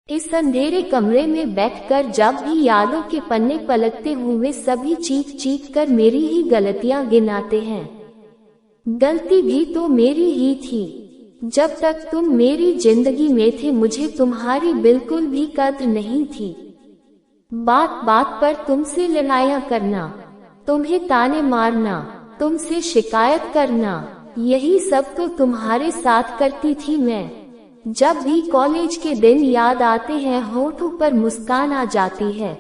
इस अंधेरे कमरे में बैठकर जब भी यादों के पन्ने पलटते हुए सभी चीख चीख कर मेरी ही गलतियां गिनाते हैं। गलती भी तो मेरी ही थी। जब तक तुम मेरी जिंदगी में थे मुझे तुम्हारी बिल्कुल भी कद्र नहीं थी। बात बात पर तुमसे लड़ाइयां करना, तुम्हें ताने मारना, तुमसे शिकायत करना, यही सब तो तुम्हारे साथ करती थी मैं। जब भी कॉलेज के दिन याद आते हैं होठों पर मुस्कान आ जाती है।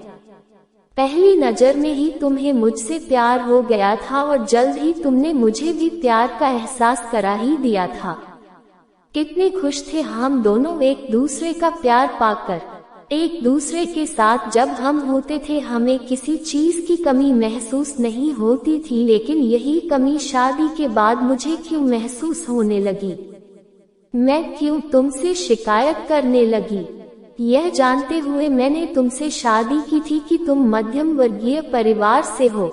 पहली नजर में ही तुम्हें मुझसे प्यार हो गया था और जल्द ही तुमने मुझे भी प्यार का एहसास करा ही दिया था। कितने खुश थे हम दोनों एक दूसरे का प्यार पाकर। एक दूसरे के साथ जब हम होते थे हमें किसी चीज की कमी महसूस नहीं होती थी, लेकिन यही कमी शादी के बाद मुझे क्यों महसूस होने लगी। मैं क्यों तुमसे शिकायत करने लगी, यह जानते हुए मैंने तुमसे शादी की थी कि तुम मध्यम वर्गीय परिवार से हो।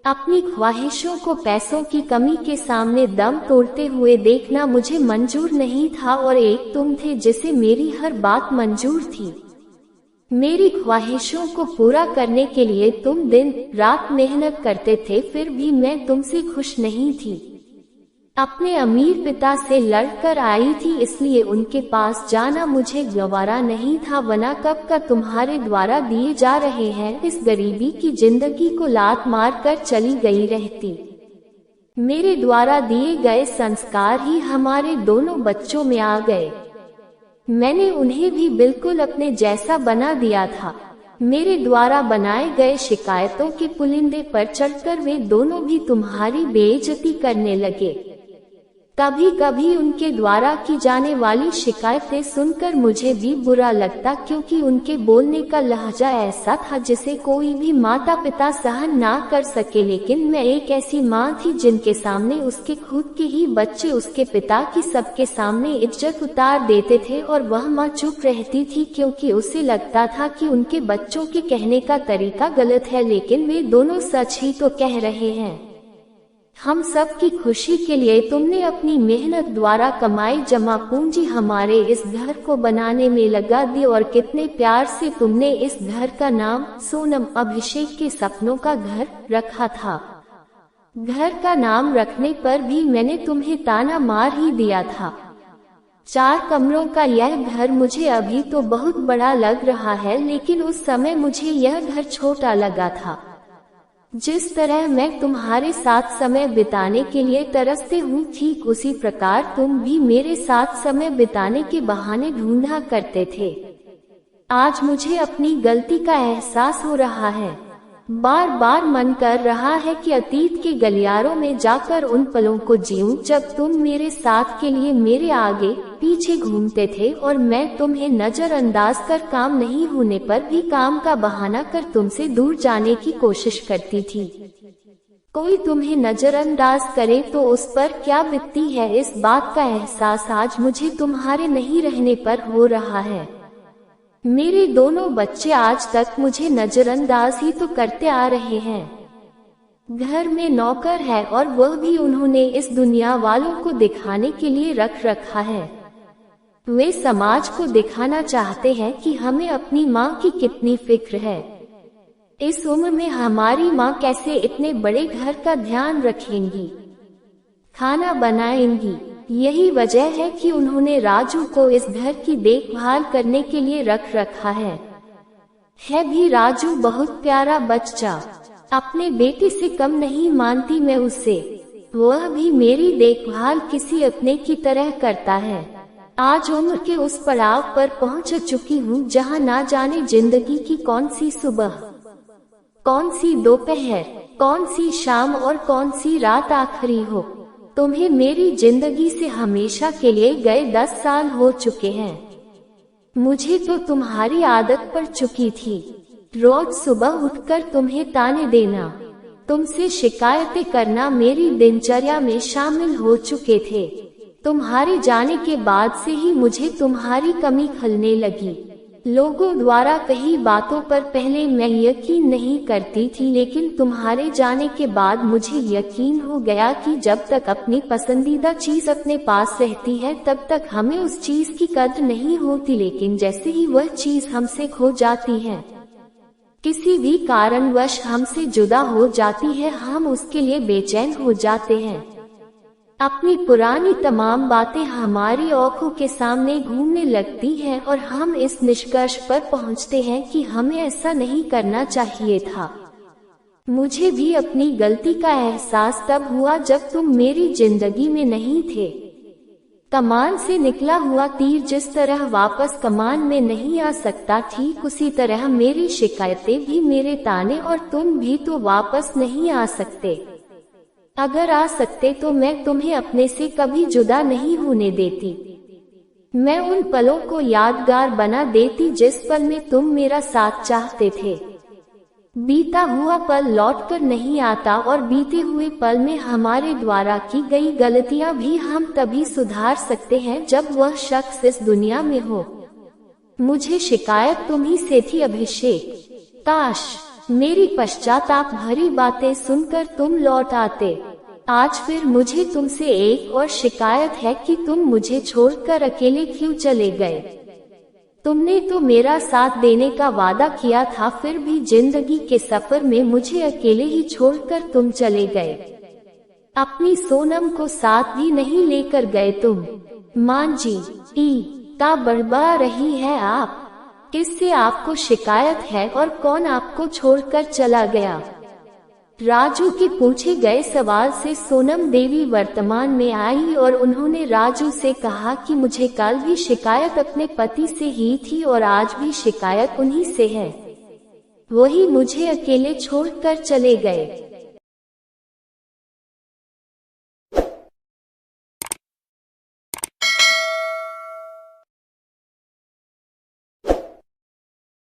अपनी ख्वाहिशों को पैसों की कमी के सामने दम तोड़ते हुए देखना मुझे मंजूर नहीं था और एक तुम थे जिसे मेरी हर बात मंजूर थी। मेरी ख्वाहिशों को पूरा करने के लिए तुम दिन रात मेहनत करते थे, फिर भी मैं तुमसे खुश नहीं थी। अपने अमीर पिता से लड़कर आई थी, इसलिए उनके पास जाना मुझे गवारा नहीं था, वरना कब का तुम्हारे द्वारा दिए जा रहे हैं इस गरीबी की जिंदगी को लात मार कर चली गई रहती। मेरे द्वारा दिए गए संस्कार ही हमारे दोनों बच्चों में आ गए। मैंने उन्हें भी बिल्कुल अपने जैसा बना दिया था। मेरे द्वारा बनाए गए शिकायतों के पुलिंदे पर चढ़कर वे दोनों भी तुम्हारी बेइज्जती करने लगे। कभी कभी उनके द्वारा की जाने वाली शिकायतें सुनकर मुझे भी बुरा लगता, क्योंकि उनके बोलने का लहजा ऐसा था जिसे कोई भी माता पिता सहन ना कर सके। लेकिन मैं एक ऐसी माँ थी जिनके सामने उसके खुद के ही बच्चे उसके पिता की सबके सामने इज्जत उतार देते थे और वह माँ चुप रहती थी, क्योंकि उसे लगता था कि उनके बच्चों के कहने का तरीका गलत है। लेकिन वे दोनों सच ही तो कह रहे हैं। हम सब की खुशी के लिए तुमने अपनी मेहनत द्वारा कमाई जमा पूंजी हमारे इस घर को बनाने में लगा दी और कितने प्यार से तुमने इस घर का नाम सोनम अभिषेक के सपनों का घर रखा था। घर का नाम रखने पर भी मैंने तुम्हें ताना मार ही दिया था। 4 कमरों का यह घर मुझे अभी तो बहुत बड़ा लग रहा है, लेकिन उस समय मुझे यह घर छोटा लगा था। जिस तरह मैं तुम्हारे साथ समय बिताने के लिए तरसते हूँ, ठीक उसी प्रकार तुम भी मेरे साथ समय बिताने के बहाने ढूंढा करते थे। आज मुझे अपनी गलती का एहसास हो रहा है। बार बार मन कर रहा है कि अतीत के गलियारों में जाकर उन पलों को जीऊं जब तुम मेरे साथ के लिए मेरे आगे पीछे घूमते थे और मैं तुम्हें नजरअंदाज कर काम नहीं होने पर भी काम का बहाना कर तुमसे दूर जाने की कोशिश करती थी। कोई तुम्हें नजरअंदाज करे तो उस पर क्या बीतती है, इस बात का एहसास आज मुझे तुम्हारे नहीं रहने पर हो रहा है। मेरे दोनों बच्चे आज तक मुझे नजरअंदाज ही तो करते आ रहे हैं। घर में नौकर है और वह भी उन्होंने इस दुनिया वालों को दिखाने के लिए रख रखा है। वे समाज को दिखाना चाहते हैं कि हमें अपनी माँ की कितनी फिक्र है। इस उम्र में हमारी माँ कैसे इतने बड़े घर का ध्यान रखेंगी, खाना बनाएंगी। यही वजह है कि उन्होंने राजू को इस घर की देखभाल करने के लिए रख रखा है भी राजू बहुत प्यारा बच्चा, अपने बेटे से कम नहीं मानती मैं उसे। वह भी मेरी देखभाल किसी अपने की तरह करता है। आज उम्र के उस पड़ाव पर पहुंच चुकी हूँ जहाँ ना जाने जिंदगी की कौन सी सुबह, कौन सी दोपहर, कौन सी शाम और कौन सी रात आखिरी हो। तुम्हें मेरी जिंदगी से हमेशा के लिए गए 10 साल हो चुके हैं। मुझे तो तुम्हारी आदत पड़ चुकी थी। रोज सुबह उठकर तुम्हें ताने देना, तुमसे शिकायतें करना मेरी दिनचर्या में शामिल हो चुके थे। तुम्हारे जाने के बाद से ही मुझे तुम्हारी कमी खलने लगी। लोगों द्वारा कही बातों पर पहले मैं यकीन नहीं करती थी, लेकिन तुम्हारे जाने के बाद मुझे यकीन हो गया कि जब तक अपनी पसंदीदा चीज अपने पास रहती है तब तक हमें उस चीज की कद्र नहीं होती, लेकिन जैसे ही वह चीज हमसे खो जाती है, किसी भी कारणवश हमसे जुदा हो जाती है, हम उसके लिए बेचैन हो जाते हैं। अपनी पुरानी तमाम बातें हमारी आंखों के सामने घूमने लगती हैं और हम इस निष्कर्ष पर पहुंचते हैं कि हमें ऐसा नहीं करना चाहिए था। मुझे भी अपनी गलती का एहसास तब हुआ जब तुम मेरी जिंदगी में नहीं थे। कमान से निकला हुआ तीर जिस तरह वापस कमान में नहीं आ सकता, ठीक उसी तरह मेरी शिकायतें भी, मेरे ताने और तुम भी तो वापस नहीं आ सकते। अगर आ सकते तो मैं तुम्हें अपने से कभी जुदा नहीं होने देती। मैं उन पलों को यादगार बना देती जिस पल में तुम मेरा साथ चाहते थे। बीता हुआ पल लौटकर नहीं आता और बीते हुए पल में हमारे द्वारा की गई गलतियां भी हम तभी सुधार सकते हैं जब वह शख्स इस दुनिया में हो। मुझे शिकायत तुम्ही से थी अभिषेक। काश मेरी पश्चाताप भरी बातें सुनकर तुम लौट आते। आज फिर मुझे तुमसे एक और शिकायत है कि तुम मुझे छोड़कर अकेले क्यों चले गए। तुमने तो मेरा साथ देने का वादा किया था, फिर भी जिंदगी के सफर में मुझे अकेले ही छोड़कर तुम चले गए। अपनी सोनम को साथ भी नहीं लेकर गए तुम। मां जी का बड़बड़ा रही है आप। किससे आपको शिकायत है और कौन आपको छोड़कर चला गया? राजू के पूछे गए सवाल से सोनम देवी वर्तमान में आई और उन्होंने राजू से कहा कि मुझे कल भी शिकायत अपने पति से ही थी और आज भी शिकायत उन्हीं से है। वही मुझे अकेले छोड़कर चले गए।